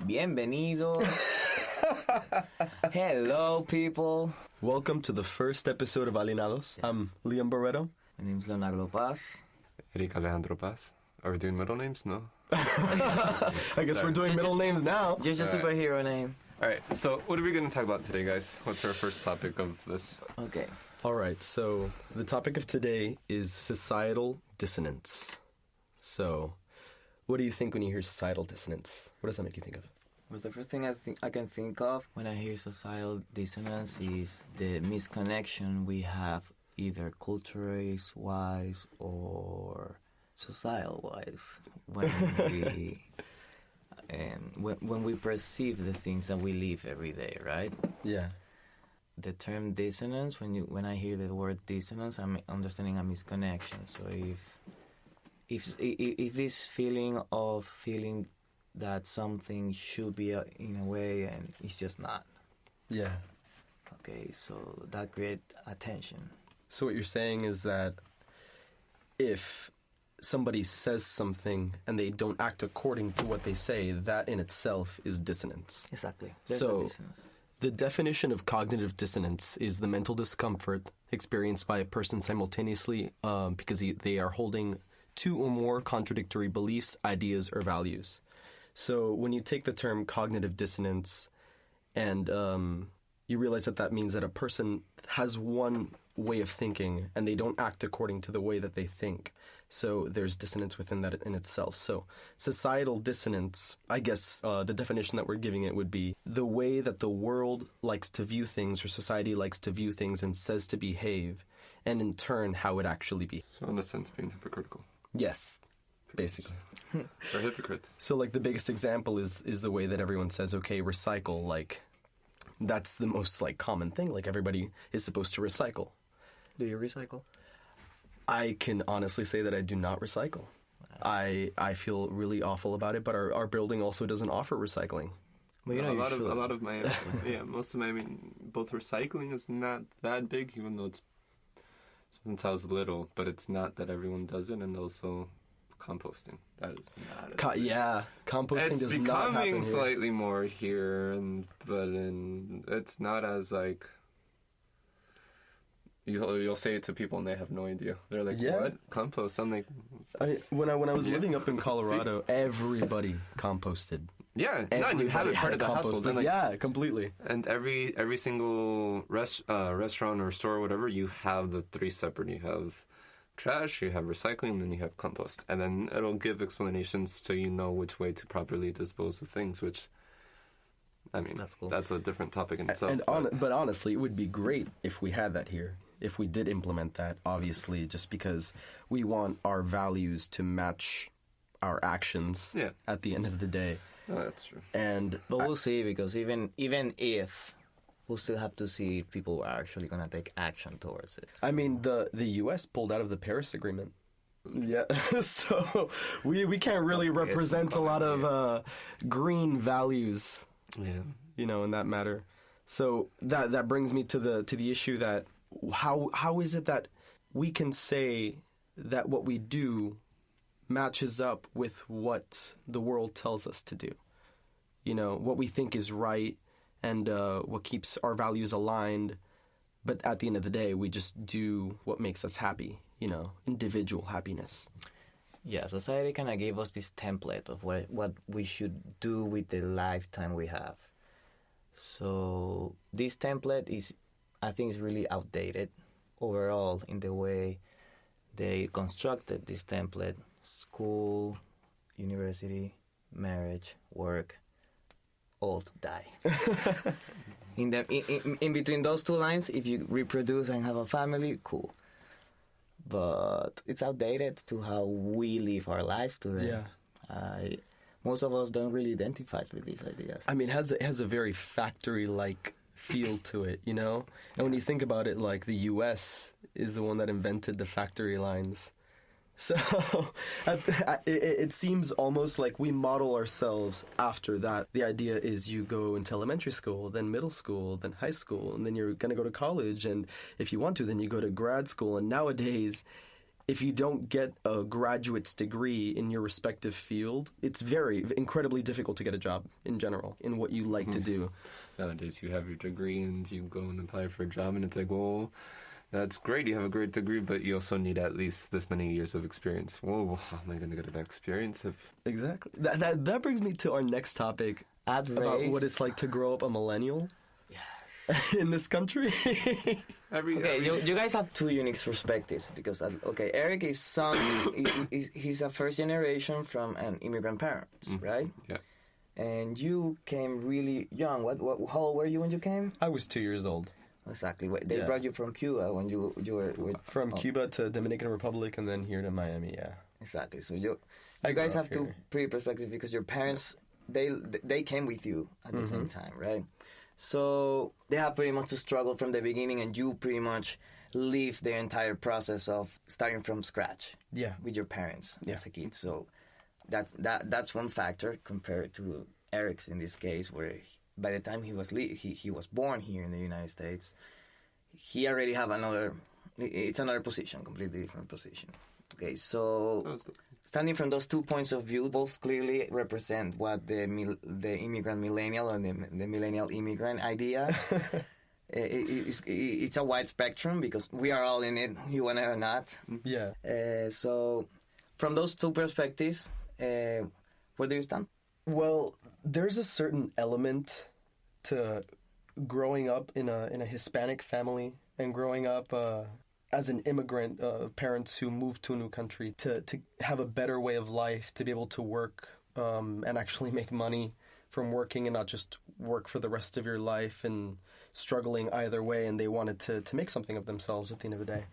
Bienvenidos. Hello, people. Welcome to the first episode of Alienados. I'm Liam Barreto. My name's Leonardo Paz. Eric Alejandro Paz. Are we doing middle names? No. I guess we're doing middle names now. Just a superhero name. All right. So, what are we going to talk about today, guys? What's our first topic of this? Okay. All right, so the topic of today is societal dissonance. So, what do you think when you hear societal dissonance? What does that make you think of? Well, the first thing I can think of when I hear societal dissonance is the misconnection we have either culture-wise or societal-wise when we perceive the things that we live every day, right? Yeah. The term dissonance, when I hear the word dissonance, I'm understanding a misconnection. So if this feeling that something should be in a way and it's just not. Yeah. Okay, so that creates attention. So what you're saying is that if somebody says something and they don't act according to what they say, that in itself is dissonance. Exactly. There's a dissonance. The definition of cognitive dissonance is the mental discomfort experienced by a person simultaneously because they are holding two or more contradictory beliefs, ideas, or values. So when you take the term cognitive dissonance and you realize that means that a person has one way of thinking and they don't act according to the way that they think. So there's dissonance within that in itself. So societal dissonance, I guess the definition that we're giving it would be the way that the world likes to view things or society likes to view things and says to behave, and in turn how it actually be. So in a sense, being hypocritical. Yes, basically. We're hypocrites. So like the biggest example is the way that everyone says, okay, recycle. Like that's the most like common thing. Like everybody is supposed to recycle. Do you recycle? I can honestly say that I do not recycle. I feel really awful about it, but our building also doesn't offer recycling. Well, a lot of my most of my both recycling is not that big, even though it's since I was little, but it's not that everyone does it, and also composting. That is not. Composting does not happen here. It's becoming slightly more here, but it's not as like. You'll say it to people and they have no idea. They're like, "What? Compost?" I'm like, when I was living up in Colorado, everybody composted. Yeah, you have it part of the household. Like, completely. And every single restaurant or store or whatever, you have the three separate. You have trash, you have recycling, and then you have compost. And then it'll give explanations so you know which way to properly dispose of things, which, I mean, that's cool. That's a different topic in itself. But honestly, it would be great if we had that here. If we did implement that, obviously, just because we want our values to match our actions at the end of the day. Oh, that's true. But we'll see, because even if we'll still have to see if people are actually going to take action towards it. I mean, the U.S. pulled out of the Paris Agreement. Yeah, so we can't really represent a lot of green values. Yeah, in that matter. So that brings me to the issue that how is it that we can say that what we do matches up with what the world tells us to do? What we think is right and what keeps our values aligned. But at the end of the day, we just do what makes us happy, individual happiness. Yeah, society kind of gave us this template of what we should do with the lifetime we have. So this template I think is really outdated overall in the way they constructed this template. School, university, marriage, work, all die. In between those two lines, if you reproduce and have a family, cool. But it's outdated to how we live our lives today. Yeah. Most of us don't really identify with these ideas. I mean, it has a very factory-like feel to it, And when you think about it, like the U.S. is the one that invented the factory lines. So it seems almost like we model ourselves after that. The idea is you go into elementary school, then middle school, then high school, and then you're going to go to college. And if you want to, then you go to grad school. And nowadays, if you don't get a graduate's degree in your respective field, it's incredibly difficult to get a job in general in what you like to do. Nowadays, you have your degree and you go and apply for a job, and it's like, well, that's great. You have a great degree, but you also need at least this many years of experience. Whoa, how am I going to get that experience if... Exactly. That brings me to our next topic about what it's like to grow up a millennial. Yes. In this country. You guys have two unique perspectives because Eric is he's a first generation from an immigrant parents, right? Yeah. And you came really young. How old were you when you came? I was 2 years old. Exactly. They brought you from Cuba when you were from Cuba to Dominican Republic and then here to Miami. Yeah. Exactly. So you guys have two pretty perspectives because your parents they came with you at the same time, right? So they have pretty much to struggle from the beginning, and you pretty much live the entire process of starting from scratch. Yeah. With your parents as a kid. So that's one factor compared to Eric's in this case, where by the time he was born here in the United States, he already have another position, completely different position. Okay, so standing from those 2 points of view, both clearly represent what the immigrant millennial or the millennial immigrant idea. It's a wide spectrum because we are all in it, you and I or not. Yeah. So from those two perspectives, where do you stand? Well, there's a certain element to growing up in a Hispanic family and growing up as an immigrant, parents who moved to a new country to have a better way of life, to be able to work and actually make money from working and not just work for the rest of your life and struggling either way. And they wanted to make something of themselves at the end of the day.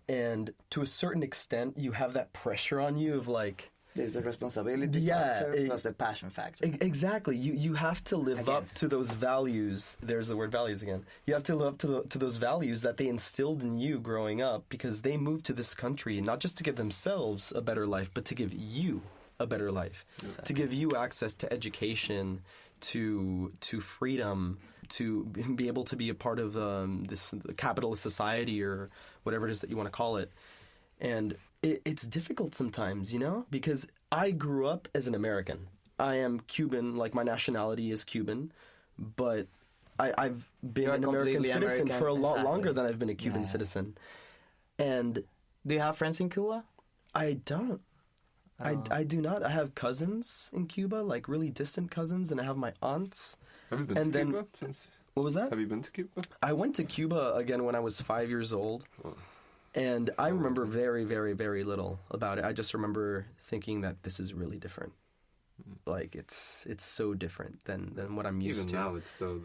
And to a certain extent, you have that pressure on you of like... There's the responsibility factor plus the passion factor. Exactly. You have to live up to those values. There's the word values again. You have to live up to those values that they instilled in you growing up because they moved to this country not just to give themselves a better life, but to give you a better life. Exactly. To give you access to education, to freedom, to be able to be a part of this capitalist society or whatever it is that you want to call it. And it's difficult sometimes, because I grew up as an American. I am Cuban, like my nationality is Cuban, but I've been an American citizen for a lot longer than I've been a Cuban citizen. And do you have friends in Cuba? I don't. I do not. I have cousins in Cuba, like really distant cousins, and I have my aunts. Have you been to Cuba since? What was that? Have you been to Cuba? I went to Cuba again when I was 5 years old. Oh. And I remember very, very, very little about it. I just remember thinking that this is really different. Like it's so different than what I'm used to. Even now, it's still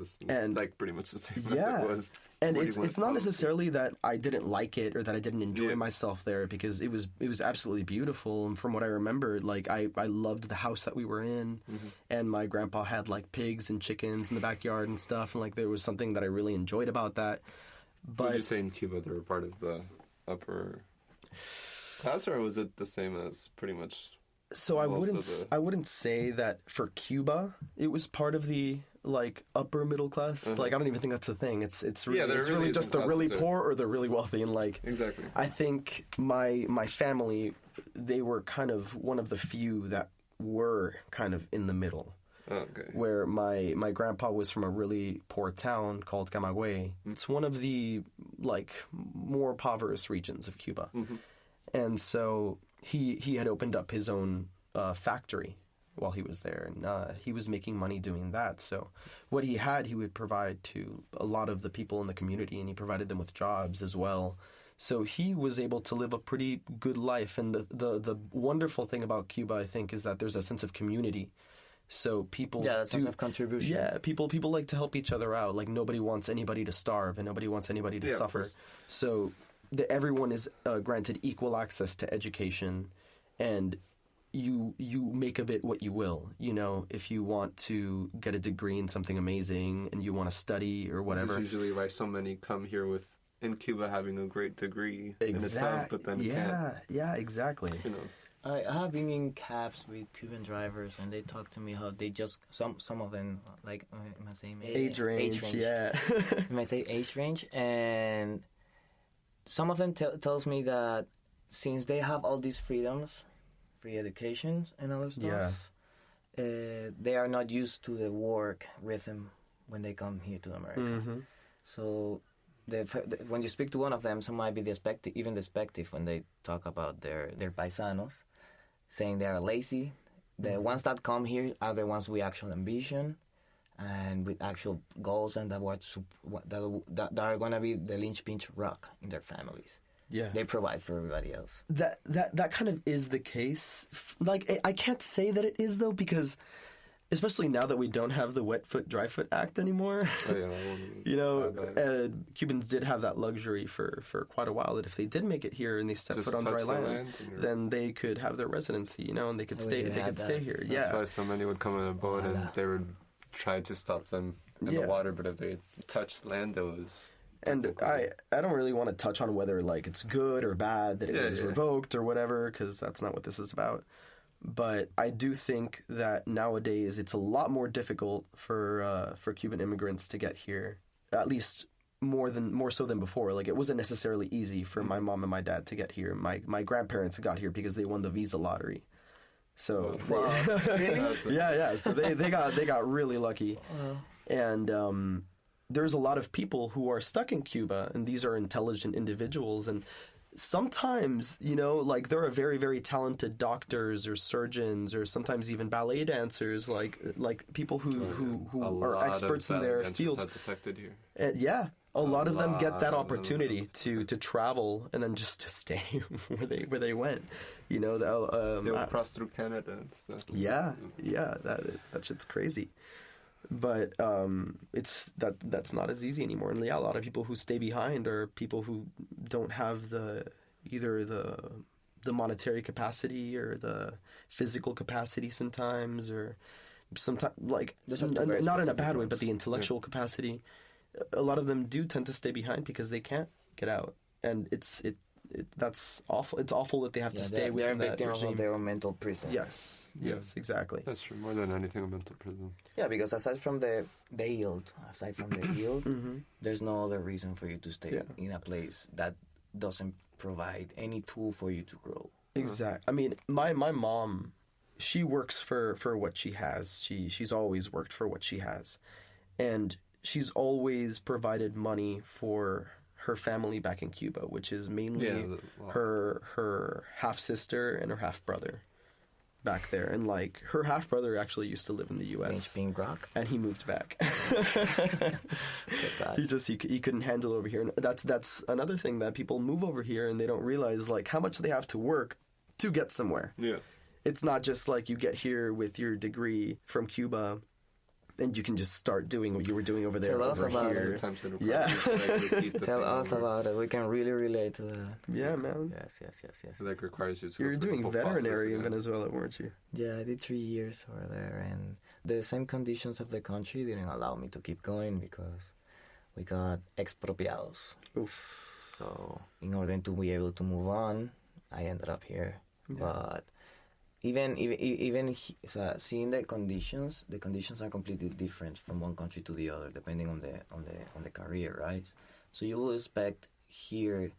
like pretty much the same as it was. And it's not necessarily that I didn't like it or that I didn't enjoy myself there because it was absolutely beautiful. And from what I remember, like I loved the house that we were in, and my grandpa had like pigs and chickens in the backyard and stuff. And like there was something that I really enjoyed about that. But would you say in Cuba they were part of the upper class, or was it the same as pretty much? So I wouldn't say that for Cuba it was part of the like upper middle class. Like I don't even think that's a thing. It's really just the really poor or the really wealthy. And like exactly, I think my family, they were kind of one of the few that were kind of in the middle. Okay. Where my grandpa was from a really poor town called Camagüey. It's one of the like more impoverished regions of Cuba. And so he had opened up his own factory while he was there, and he was making money doing that. So what he had, he would provide to a lot of the people in the community, and he provided them with jobs as well. So he was able to live a pretty good life. And the wonderful thing about Cuba, I think, is that there's a sense of community. So people sense of contribution. Yeah, people like to help each other out. Like nobody wants anybody to starve, and nobody wants anybody to suffer. So everyone is granted equal access to education, and you make of it what you will. If you want to get a degree in something amazing and you want to study or whatever. Which is usually why so many come here in Cuba having a great degree in itself, but then can't. Yeah, exactly. I have been in cabs with Cuban drivers, and they talk to me how they just some of them like am I saying age range? Yeah. Am I say age range? And some of them tells me that since they have all these freedoms, free educations and other stuff, they are not used to the work rhythm when they come here to America. So when you speak to one of them, some might be even despective when they talk about their paisanos, saying they are lazy. The ones that come here are the ones with actual ambition and with actual goals, and that are going to be the linchpin rock in their families. Yeah, they provide for everybody else. That kind of is the case. Like, I can't say that it is, though, because especially now that we don't have the Wet Foot, Dry Foot Act anymore, Cubans did have that luxury for quite a while, that if they did make it here and they set foot on dry land, then they could have their residency, and they could stay. They could stay here. That's why so many would come on a boat and they would try to stop them in the water, but if they touched land, it was. And I don't really want to touch on whether like it's good or bad that it was revoked or whatever, because that's not what this is about. But I do think that nowadays it's a lot more difficult for Cuban immigrants to get here, at least more so than before. Like, it wasn't necessarily easy for my mom and my dad to get here. My grandparents got here because they won the visa lottery. So so they got really lucky. And there's a lot of people who are stuck in Cuba, and these are intelligent individuals, and sometimes, like, there are very, very talented doctors or surgeons or sometimes even ballet dancers, like people who are experts in their fields. Here. A lot of them get that opportunity to travel and then just to stay where they went. They would cross through Canada and stuff. Yeah, that shit's crazy. But that's not as easy anymore. And a lot of people who stay behind are people who don't have either the monetary capacity or the physical capacity sometimes, or sometimes, like, not in a bad way, but the intellectual capacity. A lot of them do tend to stay behind because they can't get out, and that's awful. It's awful that they have to stay within that regime. They're victims of their own mental prison. Yes, exactly. That's true. More than anything, a mental prison. Yeah, because aside from the yield, there's no other reason for you to stay in a place that doesn't provide any tool for you to grow. Exactly. I mean, my mom, she works for what she has. She's always worked for what she has, and she's always provided money for her family back in Cuba, which is mainly her half-sister and her half-brother back there. And, like, her half-brother actually used to live in the U.S. And he moved back. He couldn't handle it over here. And that's another thing, that people move over here and they don't realize, like, how much they have to work to get somewhere. Yeah. It's not just like you get here with your degree from Cuba and you can just start doing what you were doing over there. Tell us about here. it. Tell us about it. We can really relate to that. Yeah, man. Yes. It, like, requires you to. You were doing veterinary in Venezuela, weren't you? Yeah, I did 3 years over there, and the same conditions of the country didn't allow me to keep going because we got expropiados. Oof. So in order to be able to move on, I ended up here. Yeah. But even seeing the conditions are completely different from one country to the other, depending on the career, right? So you will expect here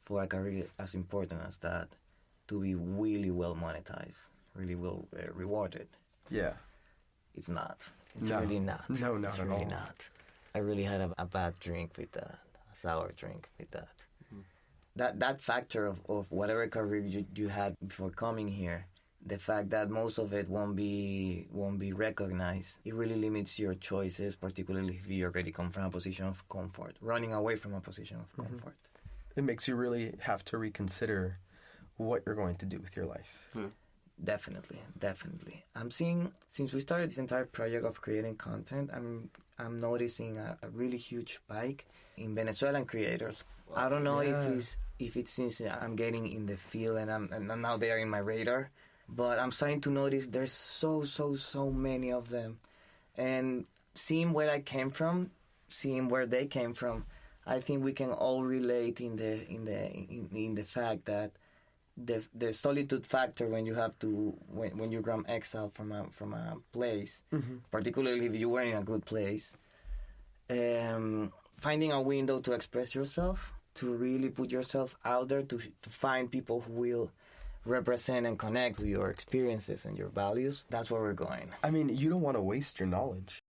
for a career as important as that to be really well monetized, really well rewarded. Yeah, it's not. It's really not. No, not it's at really all. Not. I really had a bad drink with that, a sour drink with that. Mm. That factor of whatever career you had before coming here. The fact that most of it won't be recognized, it really limits your choices, particularly if you already come from a position of comfort, running away from a position of comfort. It makes you really have to reconsider what you're going to do with your life. Yeah. Definitely. I'm seeing, since we started this entire project of creating content, I'm noticing a really huge spike in Venezuelan creators. Wow. I don't know if it's since I'm getting in the field and now they are in my radar. But I'm starting to notice there's so many of them, and seeing where I came from, seeing where they came from, I think we can all relate in the fact that the solitude factor when you have to when you become exiled from a place, particularly if you were in a good place, finding a window to express yourself to really put yourself out there to find people who will represent and connect with your experiences and your values, that's where we're going. I mean, you don't want to waste your knowledge.